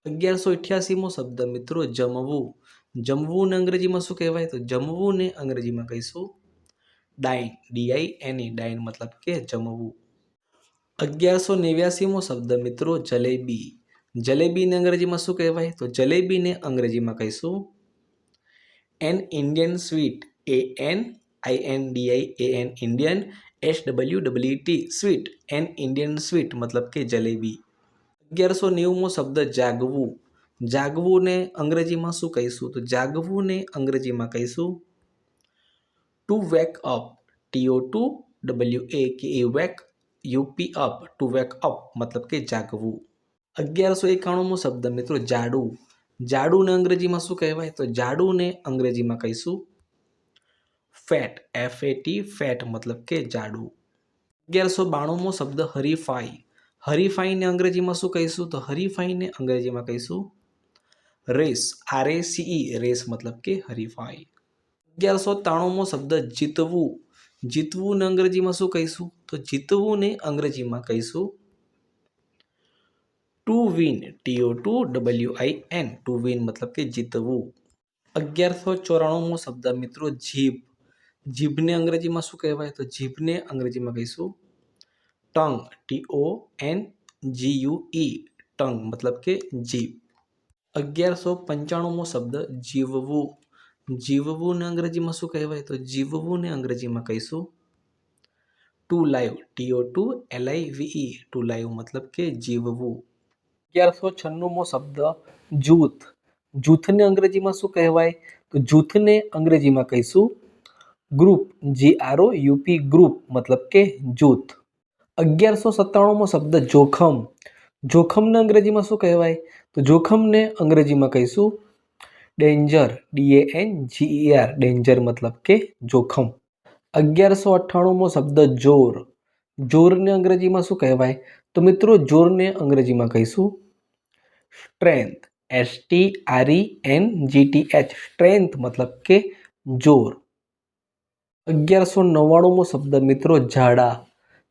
1188મો શબ્દ મિત્રો જમવું. જમવું ને અંગ્રેજીમાં શું કહેવાય? તો જમવું ને અંગ્રેજીમાં કહીશું ડાઇન. DINE ડાઇન મતલબ કે જમવું. 1189મો શબ્દ મિત્રો જલેબી. જલેબીને અંગ્રેજીમાં શું કહેવાય? તો જલેબીને અંગ્રેજીમાં કહીશું N Indian sweet. ANINDIAN Indian SWEET sweet. N Indian sweet મતલબ કે જલેબી. 1190મો શબ્દ જાગવું. જાગવું ને અંગ્રેજીમાં શું કહીશું? તો જાગવું ને અંગ્રેજીમાં કહીશું to wake up. TO2WAKE wake UP up. To wake up મતલબ કે જાગવું. 1191મો શબ્દ મિત્રો જાડું. જાડું ને અંગ્રેજીમાં શું કહેવાય? તો જાડું ને અંગ્રેજીમાં કહીશું ફેટ. FAT ફેટ મતલબ કે જાડું. 1192મો શબ્દ હરીફાઈ. હરીફાઈને અંગ્રેજીમાં શું કહીશું? તો હરીફાઈને અંગ્રેજીમાં કહીશું રેસ. RACE રેસ મતલબ કે હરીફાઈ. 1193મો શબ્દ જીતવું. જીતવું ને અંગ્રેજીમાં શું કહીશું? તો જીતવું ને અંગ્રેજીમાં કહીશું to win. TO2WIN to win મતલબ કે જીતવું. 1194મો શબ્દ મિત્રો જીભ. જીભને અંગ્રેજીમાં શું કહેવાય? તો જીભને અંગ્રેજીમાં કહીશું ટંગ. TONGUE ટંગ મતલબ કે જીભ. 1195મો શબ્દ જીવવું. જીવવું ને અંગ્રેજીમાં શું કહેવાય? તો જીવવું ને અંગ્રેજીમાં કહીશું to live. TO2LIVE to live મતલબ કે જીવવું. 1196મો શબ્દ જૂથ. જૂથને અંગ્રેજીમાં શું કહેવાય? તો જૂથને અંગ્રેજીમાં કહીશું ગ્રુપ. GROUP ગ્રુપ મતલબ કે જૂથ. 1197મો શબ્દ જોખમ. જોખમને અંગ્રેજીમાં શું કહેવાય? તો જોખમને અંગ્રેજીમાં કહીશું ડેન્જર. DANGER ડેન્જર મતલબ કે જોખમ. 1198મો શબ્દ જોર. જોરને અંગ્રેજીમાં શું કહેવાય? તો મિત્રો જોરને અંગ્રેજીમાં કહીશું સ્ટ્રેન્થ. STRENGTH સ્ટ્રેન્થ મતલબ કે જોર. 1199મો શબ્દ મિત્રો ઝાડા.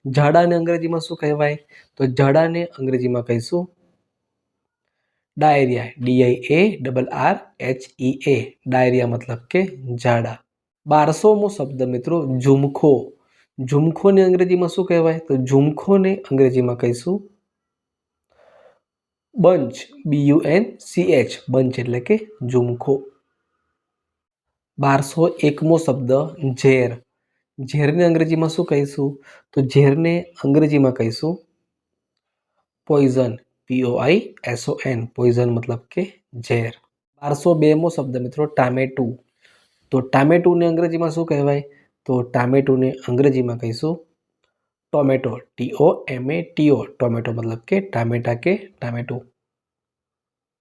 ઝાડાને અંગ્રેજીમાં શું કહેવાય? તો ઝાડાને અંગ્રેજીમાં કહીશું ડાયરિયા. DIARRHEA ડાયરિયા મતલબ કે ઝાડા. 1200મો શબ્દ મિત્રો ઝુમખો. ઝુમખોને અંગ્રેજીમાં શું કહેવાય? તો ઝુમખોને અંગ્રેજીમાં કહીશું બંચ. BUNCH બંચ એટલે કે ઝુમખો. 1201મો શબ્દ ઝેર. ઝેરને અંગ્રેજીમાં શું કહીશું? તો ઝેરને અંગ્રેજીમાં કહીશું પોઈઝન. POISON પોઈઝન મતલબ કે ઝેર. 1202મો શબ્દ મિત્રો ટામેટું. તો ટામેટુને અંગ્રેજીમાં શું કહેવાય? તો ટામેટુને અંગ્રેજીમાં કહીશું ટોમેટો. TOMATO ટોમેટો મતલબ કે ટામેટા કે ટામેટું.